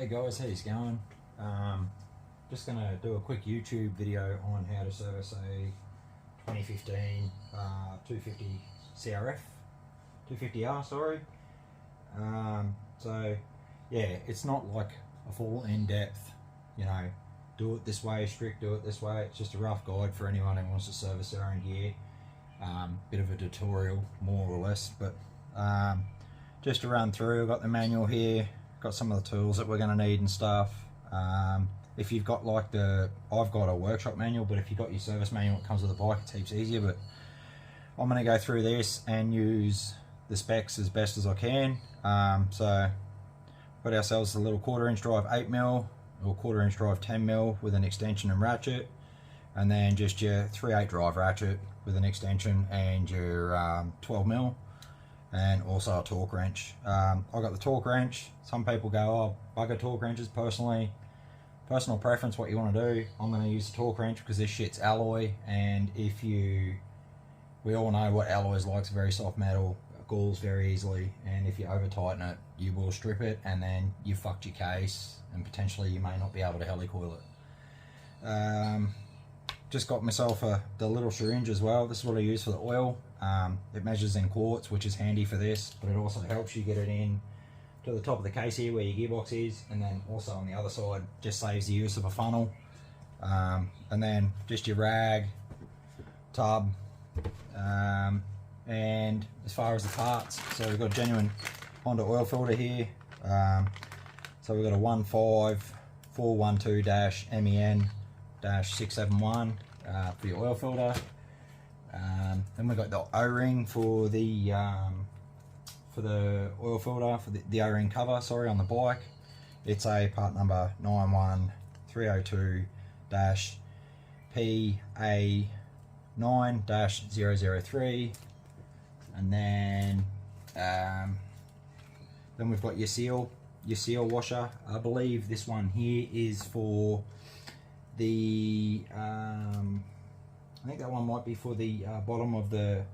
Hey guys, how's it going? Just going to do a quick YouTube video on how to service a 2015 250 CRF, 250R, sorry. So yeah, it's not like a full in-depth, you know, do it this way, strict, do it this way. It's just a rough guide for anyone who wants to service their own gear. Bit of a tutorial, more or less, but just to run through, I've got the manual here. Got some of the tools that we're going to need and stuff. If you've got like I've got a workshop manual, but if you've got your service manual that comes with the bike, it's heaps easier. But I'm going to go through this and use the specs as best as I can. So got ourselves a little 1/4 inch drive 8mm or 1/4 inch drive 10mm with an extension and ratchet, and then just your 3/8 drive ratchet with an extension and your 12mm. And also a torque wrench. I got the torque wrench. Some people go, oh, bugger torque wrenches. Personal preference, what you want to do. I'm going to use the torque wrench because this shit's alloy, and we all know what alloy is like. It's very soft metal, it galls very easily, and if you over tighten it, you will strip it, and then you fucked your case, and potentially you may not be able to helicoil it. Just got myself the little syringe as well. This is what I use for the oil. It measures in quarts, which is handy for this, but it also helps you get it in to the top of the case here where your gearbox is, and then also on the other side just saves the use of a funnel. And then just your rag, tub, and as far as the parts, so we've got a genuine Honda oil filter here. So we've got a 15412-MEN-671 for your oil filter. Then we've got the O-ring for the oil filter, for the O-ring cover, sorry, on the bike. It's a part number 91302-PA9-003. And then we've got your seal washer. I believe this one here is for the I think that one might be for the bottom of the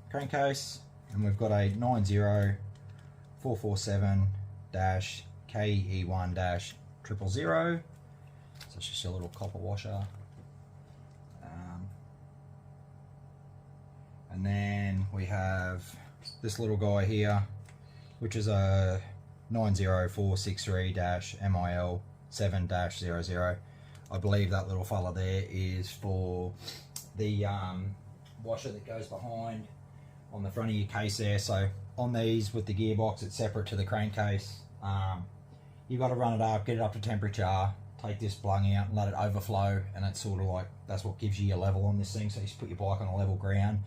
crankcase. And we've got a 90447-KE1-000. So it's just a little copper washer. And then we have this little guy here, which is a 90463-MIL7-00. I believe that little fella there is for the washer that goes behind on the front of your case there. So on these with the gearbox, it's separate to the crankcase. You've got to run it up, get it up to temperature, take this plug out and let it overflow, and it's sort of like, that's what gives you your level on this thing. So you just put your bike on a level ground,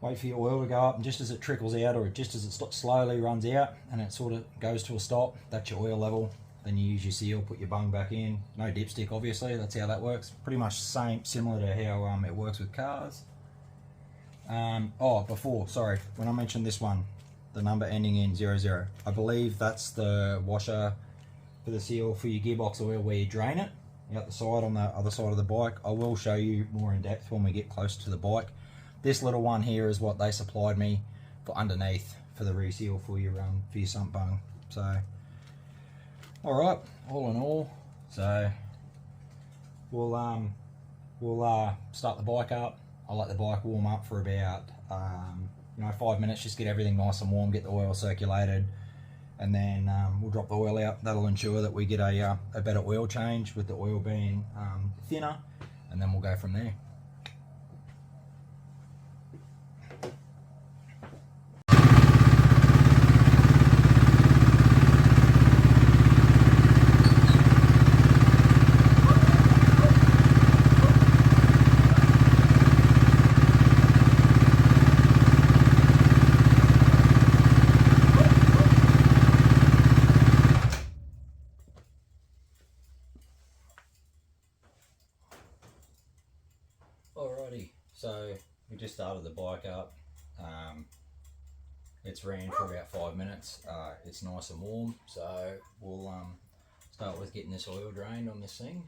wait for your oil to go up, and just as it trickles out, or just as it slowly runs out and it sort of goes to a stop, that's your oil level. Then you use your seal, put your bung back in. No dipstick, obviously. That's how that works. Pretty much similar to how it works with cars. Sorry, when I mentioned this one, the number ending in 00, I believe that's the washer for the seal for your gearbox oil where you drain it out the side on the other side of the bike. I will show you more in depth when we get close to the bike. This little one here is what they supplied me for underneath for the reseal for your sump bung. So. Alright, all in all, so we'll start the bike up. I'll let the bike warm up for about 5 minutes, just get everything nice and warm, get the oil circulated, and then we'll drop the oil out. That'll ensure that we get a better oil change, with the oil being thinner, and then we'll go from there. Alrighty, so we just started the bike up. It's ran for about 5 minutes. It's nice and warm, so we'll start with getting this oil drained on this thing.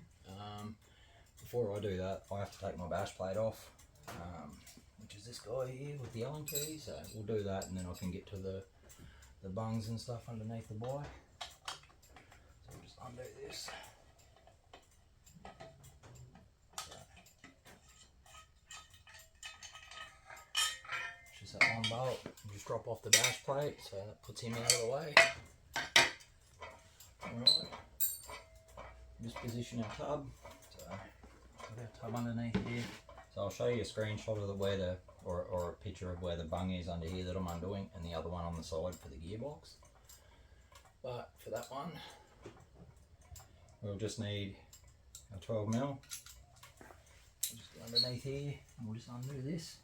Before I do that, I have to take my bash plate off, which is this guy here with the Allen key. So we'll do that, and then I can get to the bungs and stuff underneath the bike. undo this. Just that one bolt, just drop off the bash plate, so that puts him out of the way. Alright, just position our tub. So put our tub underneath here. So I'll show you a screenshot of the where the or a picture of where the bung is under here that I'm undoing, and the other one on the side for the gearbox. But for that one, we'll just need a 12mm. Just go underneath here, and we'll just undo this.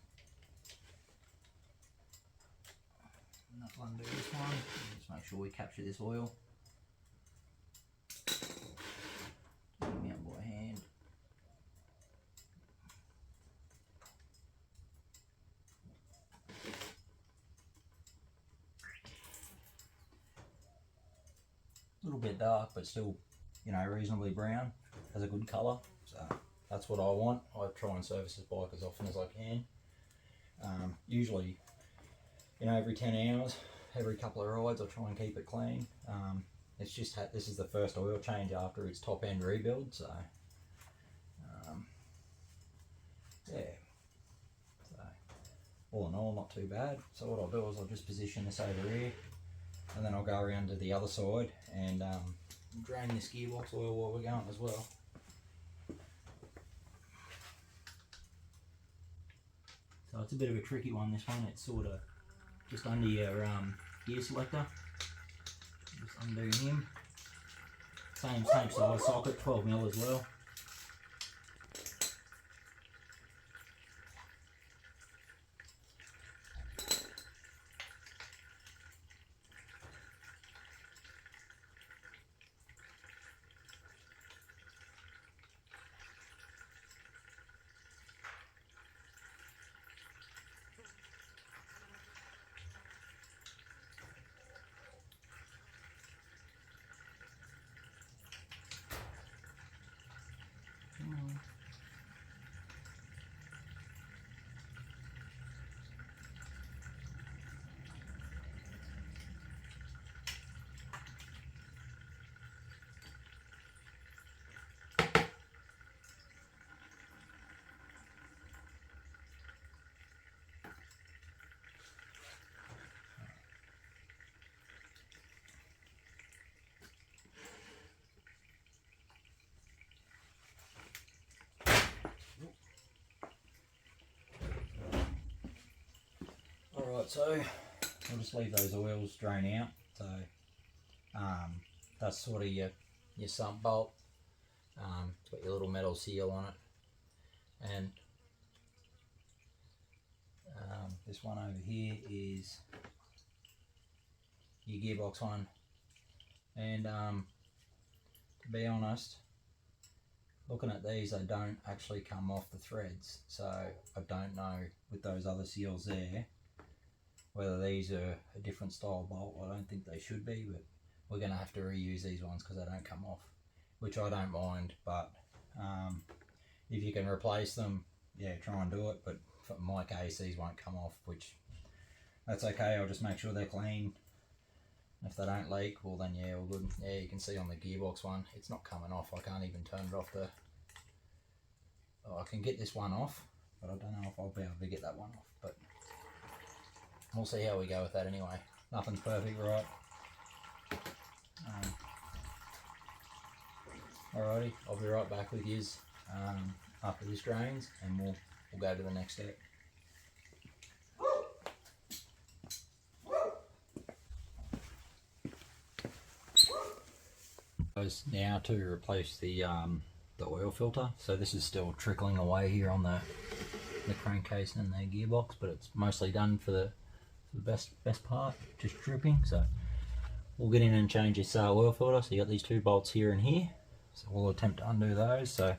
And that'll undo this one. Just make sure we capture this oil. Take me out by hand. A little bit dark, but still, you know, reasonably brown. Has a good colour, so that's what I want. I try and service this bike as often as I can. Usually, you know, every 10 hours, every couple of rides, I try and keep it clean. It's just this is the first oil change after its top end rebuild, so yeah. So all in all, not too bad. So what I'll do is I'll just position this over here, and then I'll go around to the other side and drain this gearbox oil while we're going as well. So it's a bit of a tricky one, this one. It's sort of just under your gear selector. Just undo him. Same size socket, 12mm as well. Alright, so I'll just leave those oils drain out. So that's sort of your sump bolt. It's got your little metal seal on it, and this one over here is your gearbox one. And to be honest, looking at these, they don't actually come off the threads, so I don't know with those other seals there whether these are a different style bolt. I don't think they should be, but we're going to have to reuse these ones because they don't come off, which I don't mind. But if you can replace them, yeah, try and do it. But for my case, these won't come off, which that's okay. I'll just make sure they're clean. If they don't leak, well then yeah, all good. Yeah, you can see on the gearbox one, it's not coming off. I can't even turn it off the... Oh, I can get this one off, but I don't know if I'll be able to get that one off. But we'll see how we go with that anyway. Nothing's perfect, right? Alrighty, I'll be right back with yous after this drains, and we'll go to the next step. Now to replace the oil filter. So this is still trickling away here on the crankcase and the gearbox, but it's mostly done for the best part, just dripping. So we'll get in and change this oil filter. So you got these two bolts here and here. So we'll attempt to undo those. So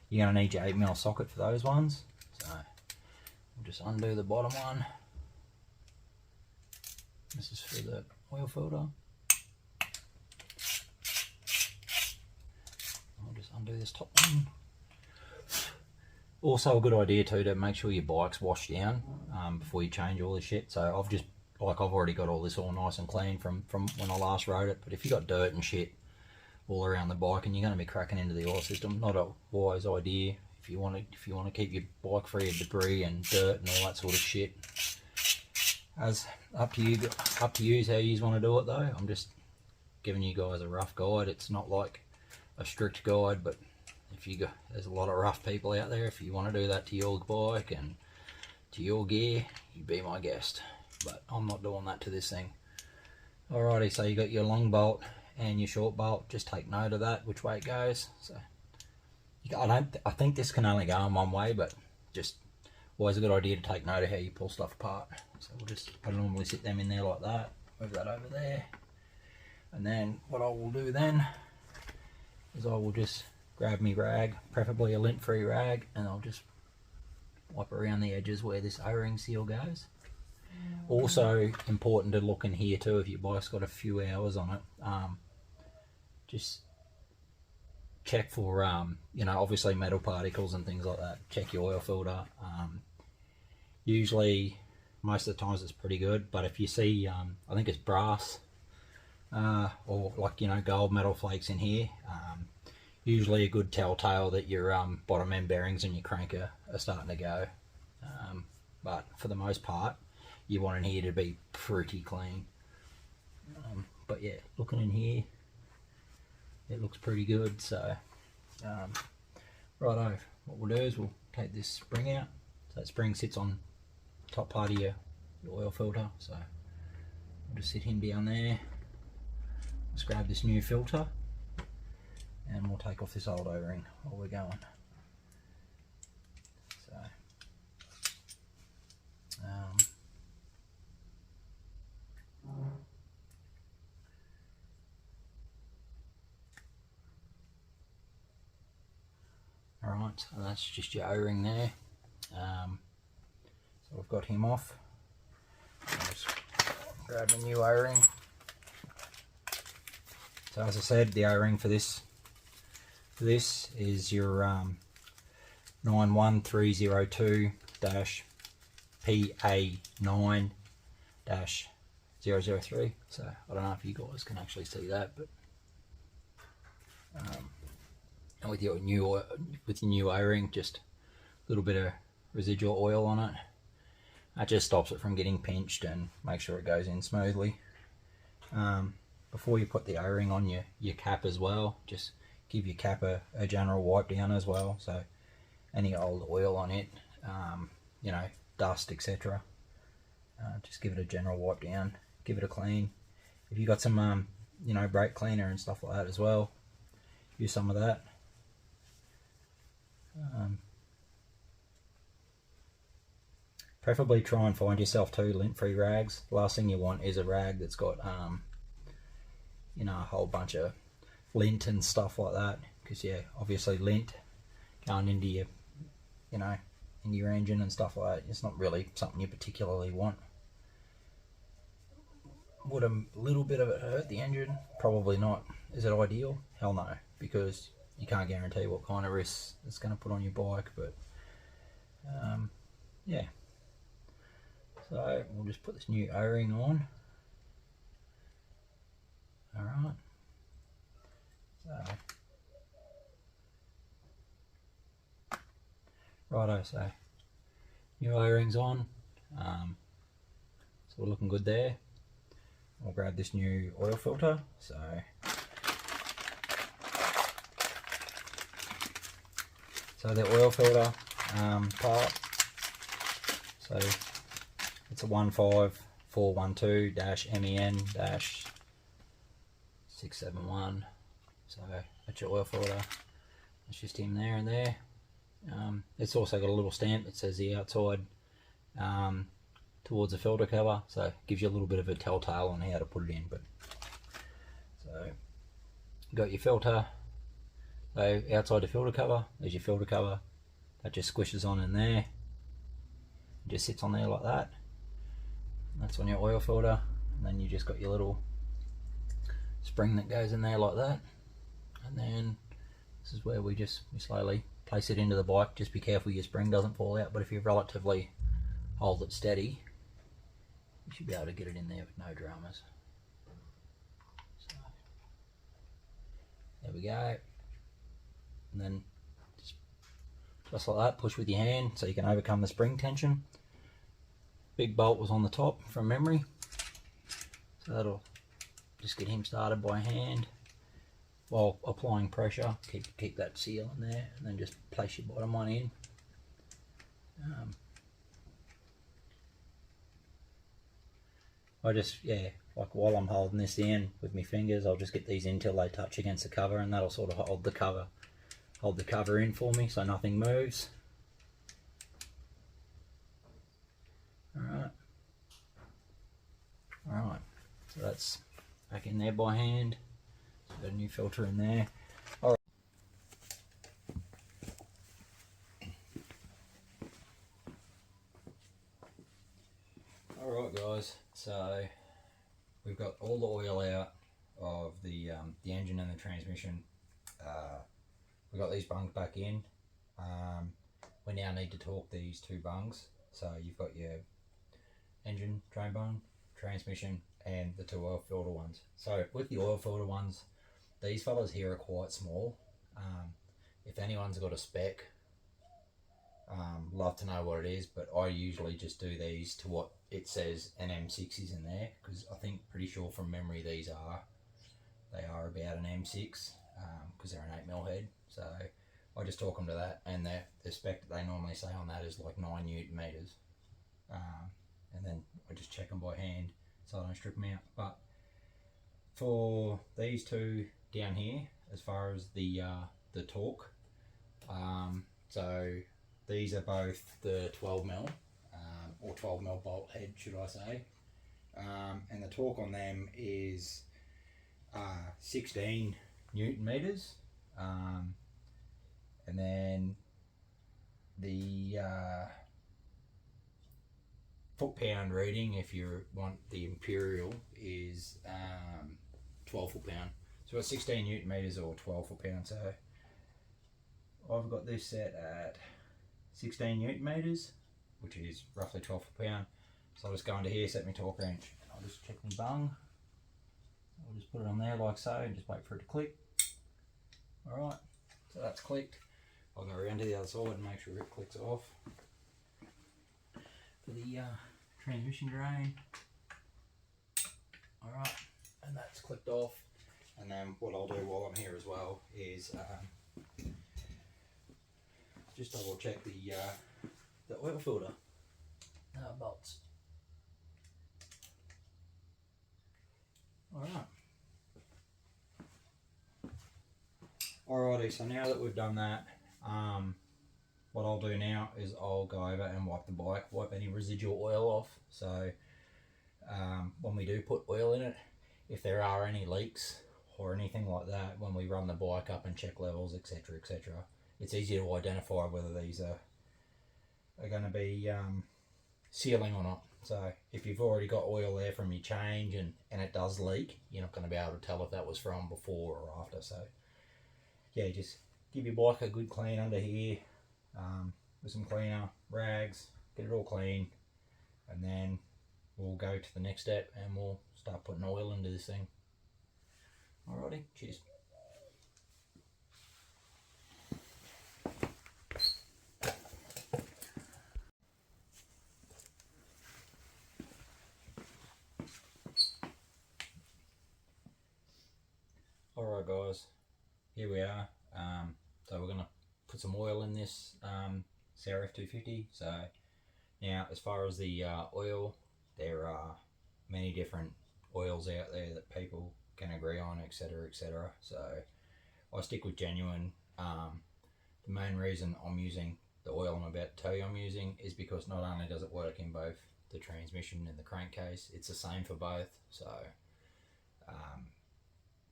you're going to need your 8mm socket for those ones. So we'll just undo the bottom one. This is for the oil filter. I'll just undo this top one. Also a good idea too to make sure your bike's washed down before you change all this shit. So I've already got all this all nice and clean from when I last rode it. But if you got dirt and shit all around the bike, and you're going to be cracking into the oil system. Not a wise idea if you want to keep your bike free of debris and dirt and all that sort of shit. As up to you how you want to do it though. I'm just giving you guys a rough guide. It's not like a strict guide, but there's a lot of rough people out there. If you want to do that to your bike and to your gear, you be my guest. But I'm not doing that to this thing. Alrighty, so you got your long bolt and your short bolt. Just take note of that, which way it goes. So I think this can only go in one way, but just always a good idea to take note of how you pull stuff apart. So I normally sit them in there like that, move that over there, and then what I will do then is I will just grab me rag, preferably a lint-free rag, and I'll just wipe around the edges where this O-ring seal goes. Also important to look in here too if your bike's got a few hours on it. Just check for obviously metal particles and things like that. Check your oil filter. Usually most of the times it's pretty good, but if you see I think it's brass or like gold metal flakes in here, usually a good telltale that your bottom end bearings and your crank are starting to go. But for the most part you want in here to be pretty clean. But yeah, looking in here, it looks pretty good. So righto, what we'll do is we'll take this spring out. So that spring sits on the top part of your oil filter, so we'll just sit him down there. Let's grab this new filter and we'll take off this old O-ring while we're going. So alright, so that's just your O-ring there. So we've got him off. I'll just grab a new O-ring. So as I said, the O-ring for this is your 91302-PA9-003. So I don't know if you guys can actually see that, but and with your new O-ring, just a little bit of residual oil on it. That just stops it from getting pinched and make sure it goes in smoothly. Before you put the O-ring on your cap as well, just give your cap a general wipe down as well. So any old oil on it, dust, etc. Just give it a general wipe down, give it a clean. If you got some brake cleaner and stuff like that as well, use some of that. Preferably try and find yourself 2 lint-free rags. The last thing you want is a rag that's got a whole bunch of lint and stuff like that, because yeah, obviously lint going into your into your engine and stuff like that, it's not really something you particularly want. Would a little bit of it hurt the engine? Probably not. Is it ideal? Hell no, because you can't guarantee what kind of risks it's going to put on your bike. But yeah, so we'll just put this new O-ring on. Alright, righto, so new O-rings on, so we're looking good there. I'll grab this new oil filter. So the oil filter part, so it's a 15412-MEN-671. So that's your oil filter. It's just in there and there. It's also got a little stamp that says the outside towards the filter cover, so it gives you a little bit of a telltale on how to put it in. But so you got your filter, so outside the filter cover, there's your filter cover. That just squishes on in there, it just sits on there like that. That's on your oil filter, and then you just got your little spring that goes in there like that. And then this is where we slowly place it into the bike. Just be careful your spring doesn't fall out, but if you relatively hold it steady, you should be able to get it in there with no dramas. So, we go. And then just like that, push with your hand so you can overcome the spring tension. Big bolt was on the top from memory, so that'll just get him started by hand while applying pressure. Keep that seal in there, and then just place your bottom one in. I just, like while I'm holding this in with my fingers, I'll just get these in till they touch against the cover, and that'll sort of hold the cover in for me so nothing moves. Alright, so that's back in there by hand. So got a new filter in there. Alright guys, so we've got all the oil out of the engine and the transmission. We've got these bungs back in. We now need to torque these two bungs. So you've got your engine drain bung, transmission, and the two oil filter ones. So with the oil filter ones, these fellas here are quite small. If anyone's got a spec, love to know what it is, but I usually just do these to what it says an M6 is in there, because I think pretty sure from memory they are about an M6, because they're an 8mm head. So I just torque them to that, and the spec that they normally say on that is like 9 Newton meters. And then I just check them by hand so I don't strip them out. But for these two down here, as far as the torque, so these are both the 12mm or 12mm bolt head, should I say, and the torque on them is 16 Newton meters, and then the foot-pound reading, if you want the imperial, is 12 foot-pound. So it's 16 Newton meters or 12 foot-pound. So I've got this set at 16 Newton meters, which is roughly 12 foot-pound. So I'll just go into here, set my torque wrench, and I'll just check my bung. I'll just put it on there like so, and just wait for it to click. Alright, so that's clicked. I'll go around to the other side and make sure it clicks off. For the transmission drain. Alright, and that's clicked off. And then what I'll do while I'm here as well is just double check the oil filter bolts. Alrighty, so now that we've done that, what I'll do now is I'll go over and wipe the bike, wipe any residual oil off. So when we do put oil in it, if there are any leaks or anything like that, when we run the bike up and check levels, etc, etc, it's easy to identify whether these are going to be sealing or not. So if you've already got oil there from your change and it does leak, you're not going to be able to tell if that was from before or after. So yeah, just give your bike a good clean under here with some cleaner, rags, get it all clean, and then we'll go to the next step and we'll start putting oil into this thing. Alrighty, cheers. Alright guys, here we are. So we're going to put some oil in this Crf 250. So now, as far as the oil, there are many different oils out there that people can agree on, etc, etc. So I stick with genuine. The main reason I'm using the oil I'm about to tell you I'm using is because not only does it work in both the transmission and the crankcase, it's the same for both. So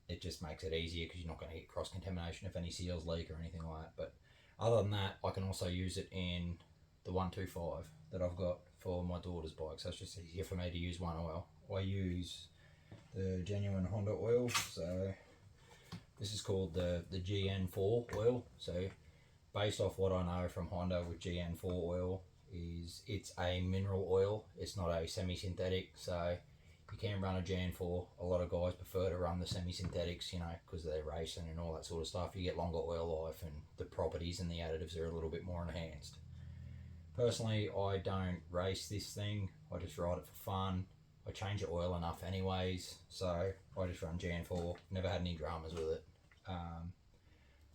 it just makes it easier because you're not going to get cross-contamination if any seals leak or anything like that. But other than that, I can also use it in the 125 that I've got for my daughter's bike, so it's just easier for me to use one oil. I use the genuine Honda oil, so this is called the GN4 oil. So based off what I know from Honda with GN4 oil, is it's a mineral oil, it's not a semi-synthetic. So you can run a Jan 4. A lot of guys prefer to run the semi-synthetics, you know, because they're racing and all that sort of stuff. You get longer oil life and the properties and the additives are a little bit more enhanced. Personally, I don't race this thing. I just ride it for fun. I change the oil enough anyways, so I just run Jan 4. Never had any dramas with it.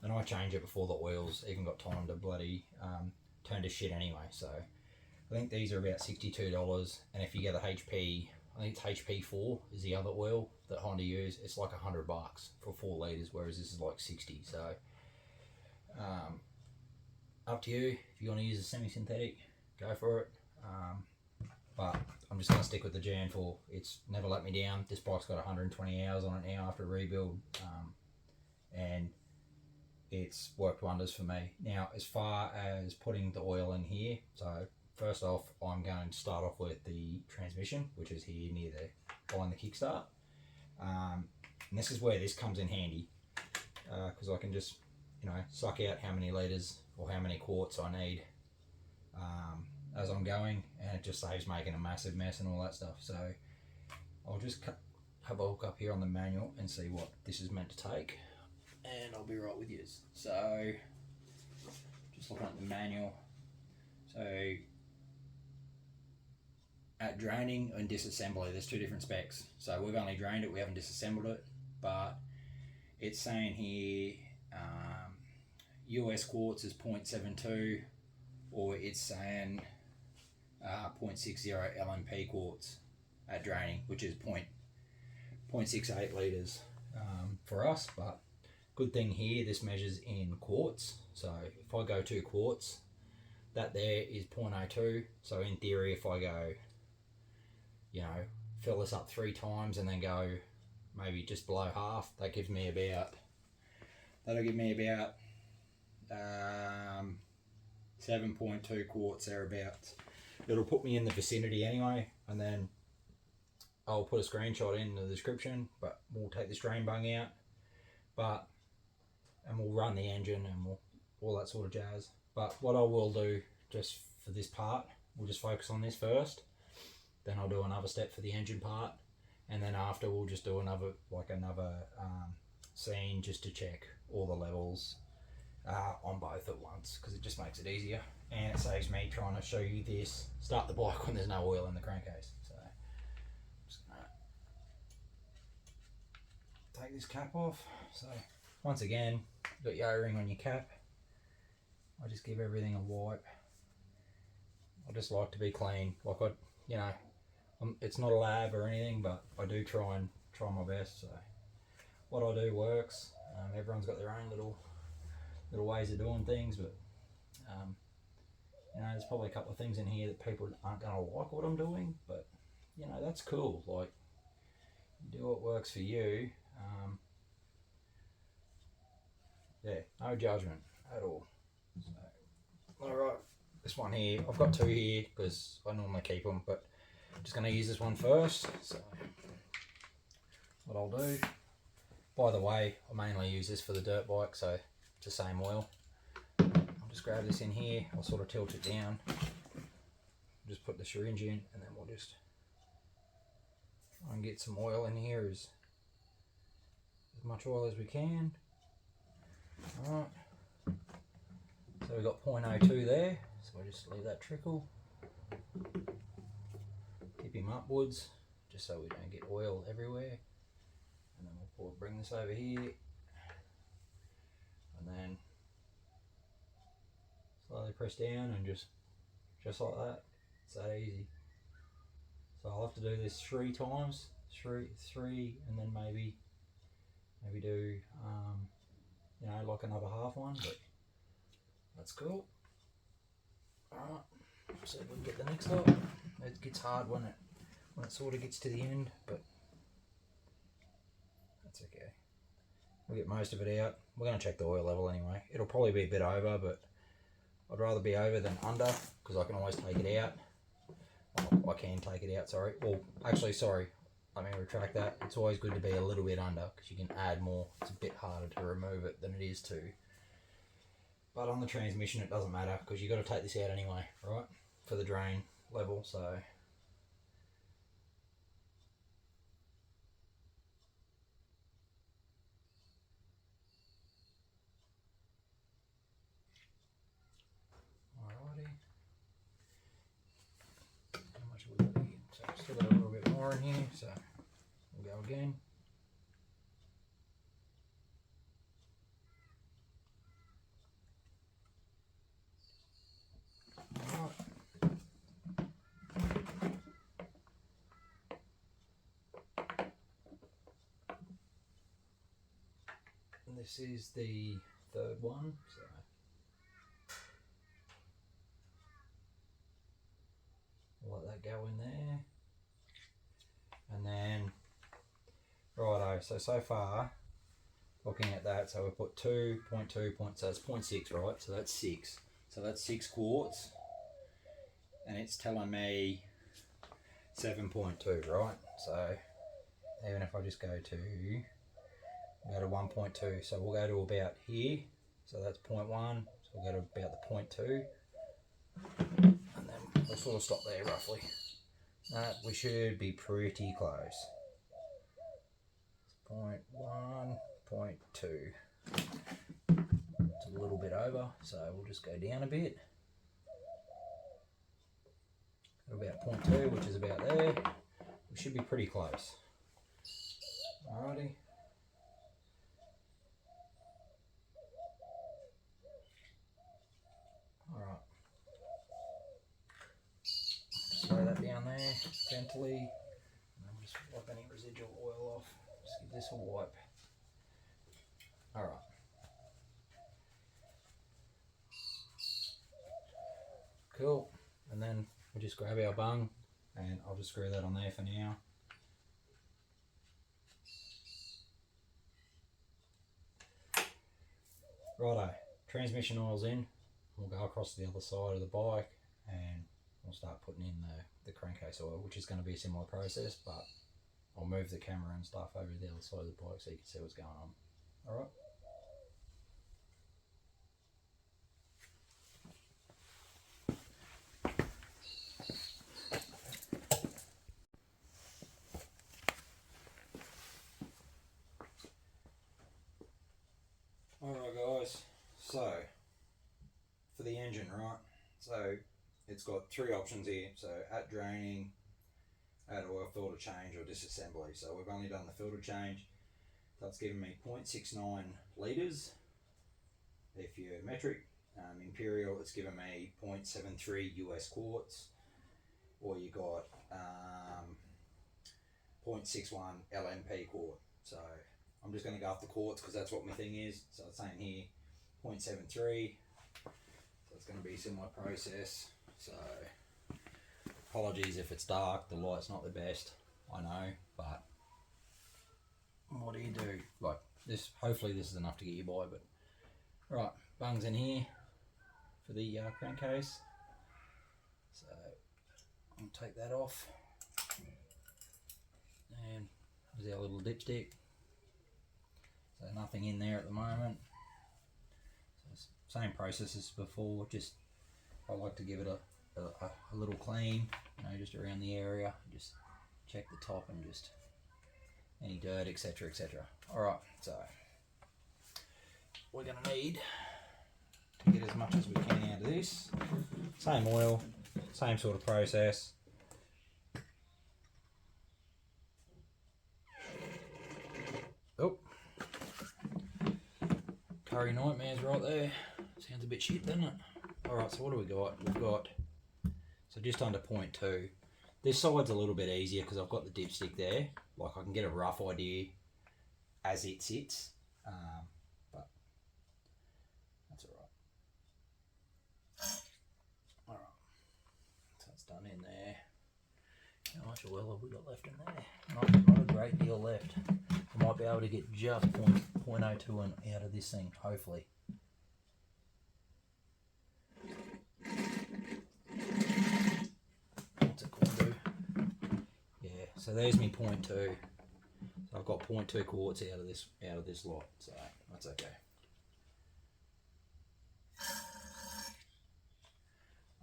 And I change it before the oils even got time to bloody turn to shit anyway. So I think these are about $62, and if you get the HP, I think it's HP4 is the other oil that Honda use. It's like $100 for 4 litres, whereas this is like 60. So up to you. If you want to use a semi-synthetic, go for it. But I'm just going to stick with the Jan 4. It's never let me down. This bike's got 120 hours on it now after a rebuild, and it's worked wonders for me. Now, as far as putting the oil in here, so first off, I'm going to start off with the transmission, which is here near the behind the kickstart. And this is where this comes in handy, because I can just, you know, suck out how many litres or how many quarts I need as I'm going, and it just saves making a massive mess and all that stuff. So I'll just have a look up here on the manual and see what this is meant to take, and I'll be right with you. So just looking at the manual, so at draining and disassembly, there's 2 different specs. So we've only drained it, we haven't disassembled it, but it's saying here US quartz is 0.72, or it's saying 0.60 LMP quartz at draining, which is 0.68 litres for us. But good thing here, this measures in quarts. So if I go 2 quarts, that there is 0.02. So in theory, if I go, you know, fill this up 3 times and then go maybe just below half, that gives me about, that'll give me about 7.2 quarts thereabouts. It'll put me in the vicinity anyway, and then I'll put a screenshot in the description, but we'll take the strain bung out, and we'll run the engine and we'll, all that sort of jazz. But what I will do, just for this part, we'll just focus on this first, then I'll do another step for the engine part, and then after we'll just do another scene just to check all the levels on both at once, because it just makes it easier, and it saves me trying to show you this, start the bike when there's no oil in the crankcase. So I'm just gonna take this cap off. So once again, you've got your O-ring on your cap. I just give everything a wipe. I just like to be clean. Like you know, it's not a lab or anything, but I do try my best. So what I do works. Everyone's got their own little ways of doing things, but you know, there's probably a couple of things in here that people aren't going to like what I'm doing, but you know, that's cool. Like, you do what works for you. Yeah, no judgment at all. So, all right, this one here, I've got 2 here because I normally keep them, but I'm just going to use this one first. So what I'll do, by the way, I mainly use this for the dirt bike, so it's the same oil. I'll just grab this in here, I'll sort of tilt it down, just put the syringe in, and then we'll just try and get some oil in here, as much oil as we can. Alright, so we've got 0.02 there, so I just leave that trickle, tip him upwards, just so we don't get oil everywhere, and then we'll bring this over here, and then slowly press down, and just like that. It's that easy. So I'll have to do this 3 times, three, and then maybe do you know, like another half one, but that's cool. Alright, see if we can get the next up. It gets hard when it sort of gets to the end, but that's okay. We'll get most of it out. We're going to check the oil level anyway. It'll probably be a bit over, but I'd rather be over than under, because I can always take it out. I can take it out, sorry. Well, actually, sorry. Let me retract that. It's always good to be a little bit under, because you can add more. It's a bit harder to remove it than it is to. But on the transmission, it doesn't matter, because you've got to take this out anyway, right? For the drain level, so more in here, so we'll go again. Alright. And this is the third one, so we'll let that go in there. And then, righto, so far, looking at that, so we put 2.2, so that's 0.6, right? So that's 6. So that's 6 quarts. And it's telling me 7.2, right? So even if I just go to 1.2, so we'll go to about here. So that's 0.1, so we'll go to about the 0.2. And then we'll sort of stop there roughly. We should be pretty close. 0.1, 0.2. It's a little bit over, so we'll just go down a bit. About 0.2, which is about there. We should be pretty close. Alrighty. Alright. Slow that down there gently. And then just wipe any residual oil off. Just give this a wipe. Alright. Cool. And then we'll just grab our bung and I'll just screw that on there for now. Righto, transmission oil's in. We'll go across to the other side of the bike and we'll start putting in the crankcase oil, which is going to be a similar process, but I'll move the camera and stuff over to the other side of the bike so you can see what's going on. Alright. Alright guys, so for the engine, right, so it's got 3 options here, so at draining, add oil, filter change or disassembly. So we've only done the filter change. That's given me 0.69 litres. If you're metric, imperial, it's given me 0.73 US quarts, or you got 0.61 LMP quart. So I'm just going to go off the quarts because that's what my thing is. So it's saying here 0.73. So it's going to be a similar process. So apologies if it's dark, the light's not the best, I know, but what do? Like this, hopefully this is enough to get you by, but right, bungs in here for the crankcase. So I'll take that off. And there's our little dipstick. So nothing in there at the moment. So same process as before, just I like to give it a little clean, you know, just around the area, just check the top and just any dirt, etc, etc. Alright, so we're going to need to get as much as we can out of this. Same oil, same sort of process. Oh, curry nightmares right there. Sounds a bit shit, doesn't it? Alright, so what do we got? We've got, so just under 0.2. This side's a little bit easier because I've got the dipstick there. Like I can get a rough idea as it sits, but that's alright. Alright, so it's done in there. How much oil have we got left in there? Not a great deal left. I might be able to get just 0.02 out of this thing, hopefully. What's it called do? Yeah, so there's me 0.2. So I've got 0.2 quarts out of this lot, so that's okay.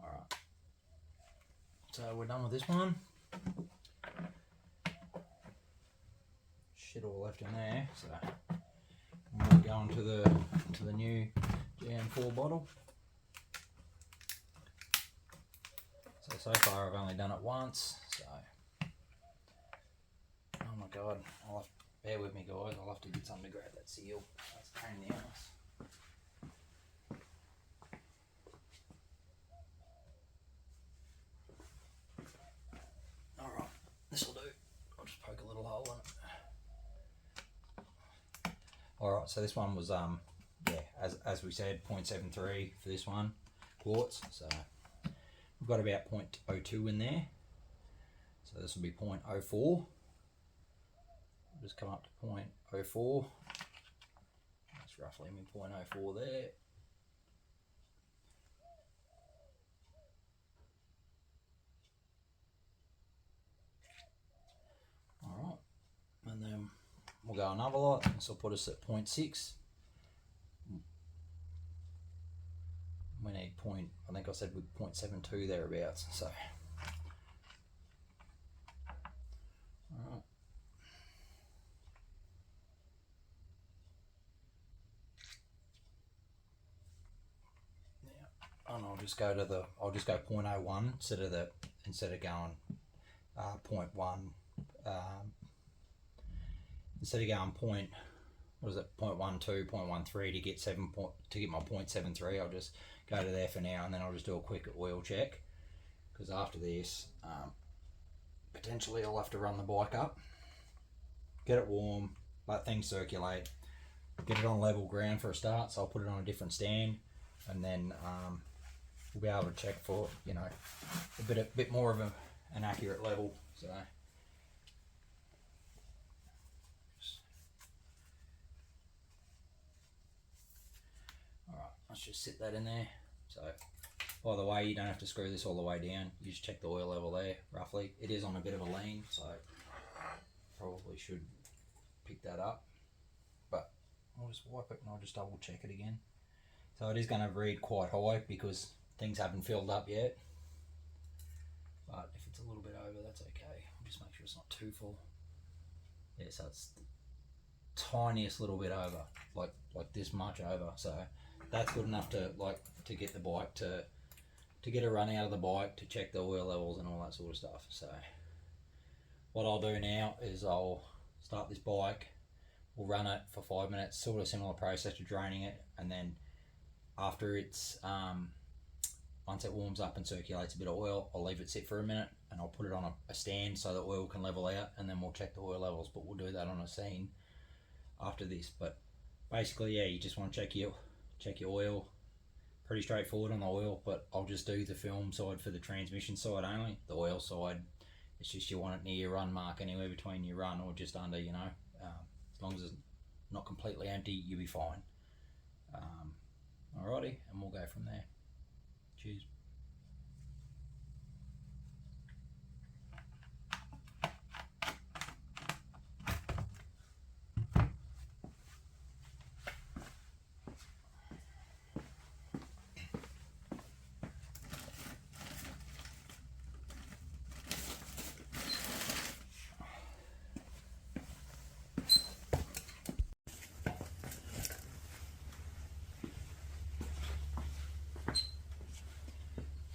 Alright. So we're done with this one. Shit all left in there, so we'll go on to the new GM4 bottle. So far I've only done it once, so God, bear with me guys, I'll have to get something to grab that seal. That's a pain in the ass. Alright, this'll do. I'll just poke a little hole in it. Alright, so this one was as we said, 0.73 for this one, quartz. So we've got about 0.02 in there. So this will be 0.04. Just come up to 0.04. That's roughly 0.04 there. Alright, and then we'll go another lot. This will put us at 0.6. We need I think I said with 0.72 thereabouts. So, alright. Yeah, and I'll just go 0.01 instead of going 0.1. Instead of going 0.12, 0.13 to get my 0.73, I'll just go to there for now, and then I'll just do a quick oil check, because after this, potentially I'll have to run the bike up, get it warm, let things circulate, get it on level ground for a start. So I'll put it on a different stand, and then we'll be able to check for, you know, a bit more of an accurate level. So. Let's just sit that in there. So, by the way, you don't have to screw this all the way down. You just check the oil level there, roughly. It is on a bit of a lean, so probably should pick that up. But I'll just wipe it and I'll just double check it again. So it is going to read quite high because things haven't filled up yet. But if it's a little bit over, that's okay. I'll just make sure it's not too full. Yeah, so it's the tiniest little bit over, like this much over. So that's good enough to get the bike to get a run out of the bike, to check the oil levels and all that sort of stuff. So what I'll do now is I'll start this bike, we'll run it for 5 minutes, sort of similar process to draining it, and then after it's once it warms up and circulates a bit of oil, I'll leave it sit for a minute and I'll put it on a stand so the oil can level out, and then we'll check the oil levels. But we'll do that on a scene after this. But basically, yeah, you just want to check your oil. Pretty straightforward on the oil, but I'll just do the film side for the transmission side only. The oil side, it's just you want it near your run mark, anywhere between your run or just under, you know. As long as it's not completely empty, you'll be fine. Alrighty, and we'll go from there. Cheers.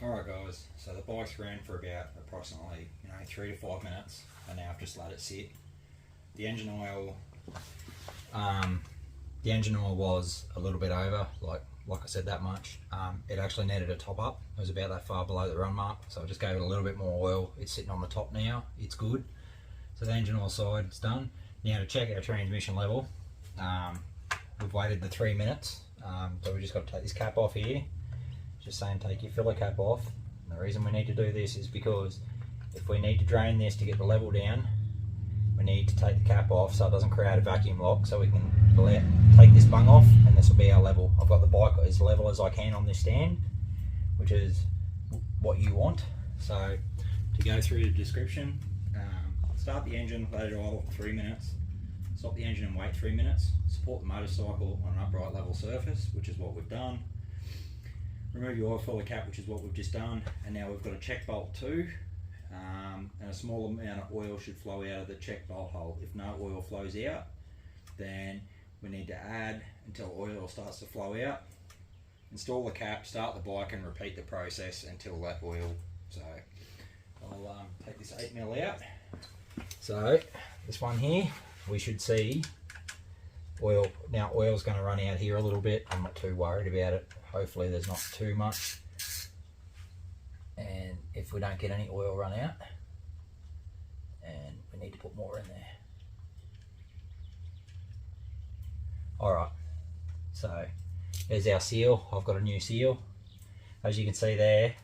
Alright guys, so the bike's ran for about approximately 3 to 5 minutes, and now I've just let it sit. The engine oil was a little bit over, like I said, that much. It actually needed a top up. It was about that far below the run mark, so I just gave it a little bit more oil. It's sitting on the top now, it's good. So the engine oil side is done. Now to check our transmission level, we've waited the 3 minutes, so we just got to take this cap off here. Just saying, take your filler cap off. And the reason we need to do this is because if we need to drain this to get the level down, we need to take the cap off so it doesn't create a vacuum lock, so we can take this bung off, and this will be our level. I've got the bike as level as I can on this stand, which is what you want. So to go through the description, start the engine, let it idle for 3 minutes, stop the engine and wait 3 minutes, support the motorcycle on an upright level surface, which is what we've done. Remove your oil filler cap, which is what we've just done, and now we've got a check bolt too, and a small amount of oil should flow out of the check bolt hole. If no oil flows out, then we need to add until oil starts to flow out. Install the cap, start the bike, and repeat the process until that oil. So I'll take this 8mm out, So this one here, we should see oil. Now oil's going to run out here a little bit. I'm not too worried about it. Hopefully there's not too much. And if we don't get any oil run out, and we need to put more in there. Alright, so there's our seal. I've got a new seal. As you can see there,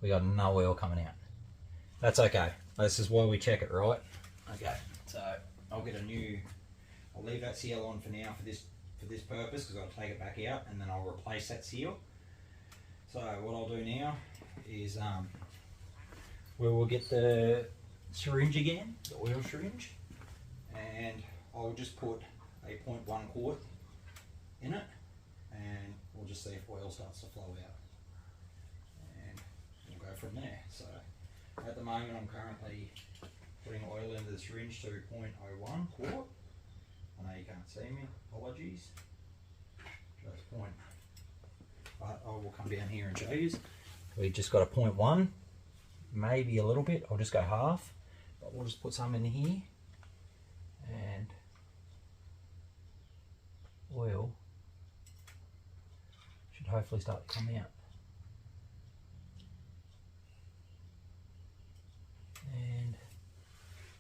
we got no oil coming out. That's okay. This is why we check it, right? Okay, so I'll get a new, I'll leave that seal on for now for this purpose, because I'll take it back out and then I'll replace that seal. So what I'll do now is we will get the syringe again, the oil syringe, and I'll just put a 0.1 quart in it, and we'll just see if oil starts to flow out, and we'll go from there. So at the moment I'm currently putting oil into the syringe to 0.01 quart. I know you can't see me, apologies. Just point, but I will come down here and show you. We've just got a 0.1, maybe a little bit. I'll just go half, but we'll just put some in here, and oil should hopefully start to come out. And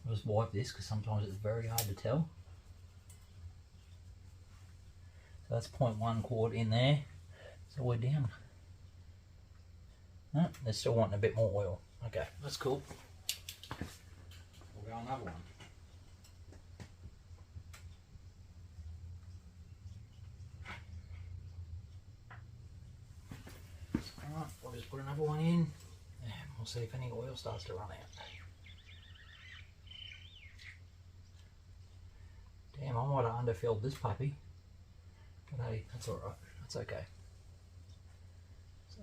I'll just wipe this because sometimes it's very hard to tell. So that's 0.1 quart in there. So we're down. No, they're still wanting a bit more oil. Okay, that's cool. We'll go another one. Alright, we'll just put another one in, and we'll see if any oil starts to run out. Damn, I might have underfilled this puppy. But hey, that's alright. That's okay. So,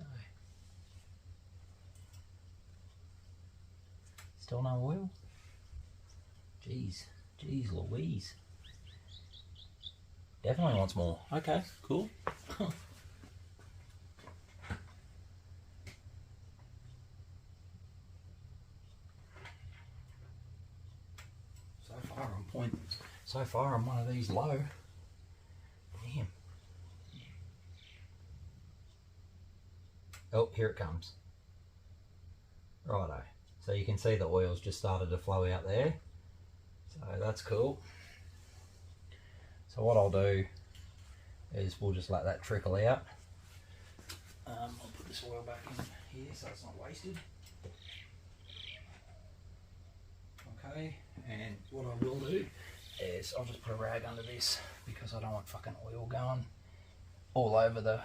still no oil? Jeez Louise. Definitely wants more. Okay, cool. So far I'm one of these low. Damn. Oh, here it comes. Righto. So you can see the oil's just started to flow out there. So that's cool. So what I'll do is we'll just let that trickle out. I'll put this oil back in here so it's not wasted. Okay, and what I will do is I'll just put a rag under this because I don't want fucking oil going all over the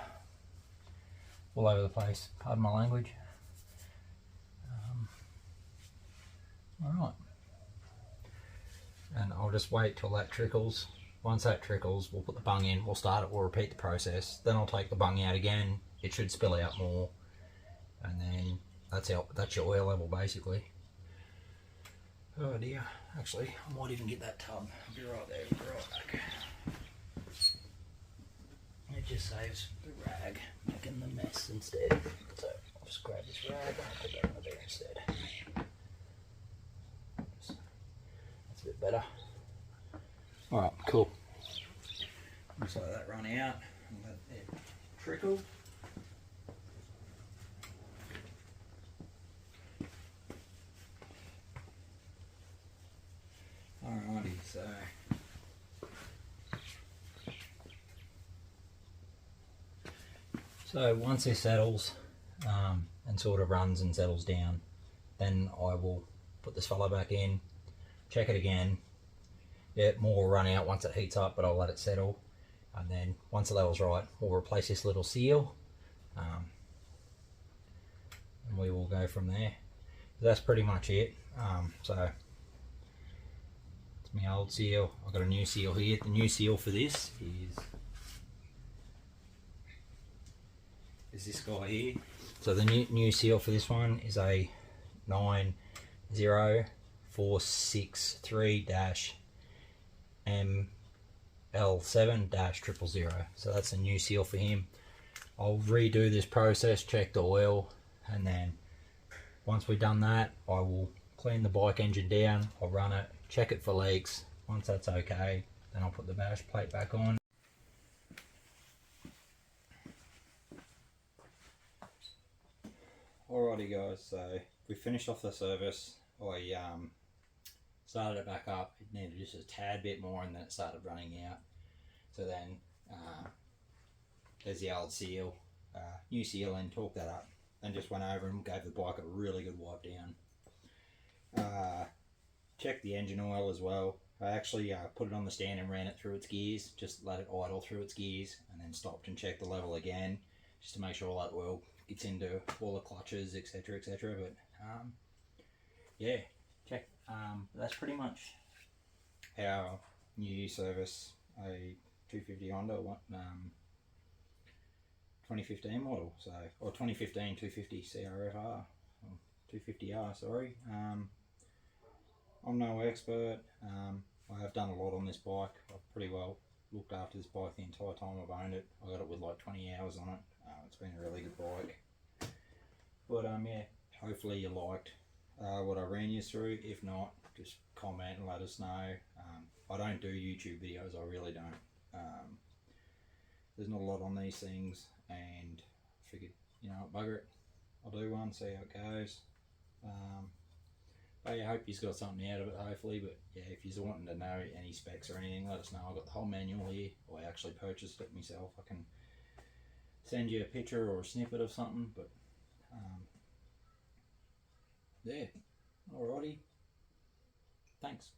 place. Pardon my language. Alright. And I'll just wait till that trickles. Once that trickles, we'll put the bung in, we'll start it, we'll repeat the process. Then I'll take the bung out again. It should spill out more. And then that's your oil level basically. Oh dear, actually I might even get that tub. I'll be right there, I'll be right back. It just saves the rag making the mess instead. So I'll just grab this rag and I'll put that under there instead. That's a bit better. Alright, cool. Just let that run out and let it trickle. Alrighty, so once this settles and sort of runs and settles down, then I will put this fella back in, check it again. Yeah, more will run out once it heats up, but I'll let it settle, and then once the level's right, we'll replace this little seal, and we will go from there. That's pretty much it. So it's my old seal. I've got a new seal here. The new seal for this is this guy here. So the new seal for this one is a 90463-ML7-000. So that's a new seal for him. I'll redo this process, check the oil, and then once we've done that, I will clean the bike engine down, I'll run it, check it for leaks. Once that's okay, then I'll put the bash plate back on. Alrighty guys, so we finished off the service. I started it back up. It needed just a tad bit more and then it started running out. So then there's the old seal, new seal, and torqued that up. Then just went over and gave the bike a really good wipe down. Checked the engine oil as well. I actually put it on the stand and ran it through its gears, just let it idle through its gears, and then stopped and checked the level again, just to make sure all that oil gets into all the clutches, etc, etc. But yeah, check. That's pretty much how new service a 250 Honda 2015 model, so, or 2015 250 Crf 250R, sorry. I'm no expert. I have done a lot on this bike. I've pretty well looked after this bike the entire time I've owned it. I got it with like 20 hours on it. It's been a really good bike. But yeah, hopefully you liked what I ran you through. If not, just comment and let us know. I don't do YouTube videos, I really don't. There's not a lot on these things, and I figured, you know, bugger it, I'll do one, see how it goes. But yeah, I hope you've got something out of it, hopefully. But yeah, if you're wanting to know any specs or anything, let us know. I've got the whole manual here. I actually purchased it myself. I can send you a picture or a snippet of something, but yeah, alrighty, thanks.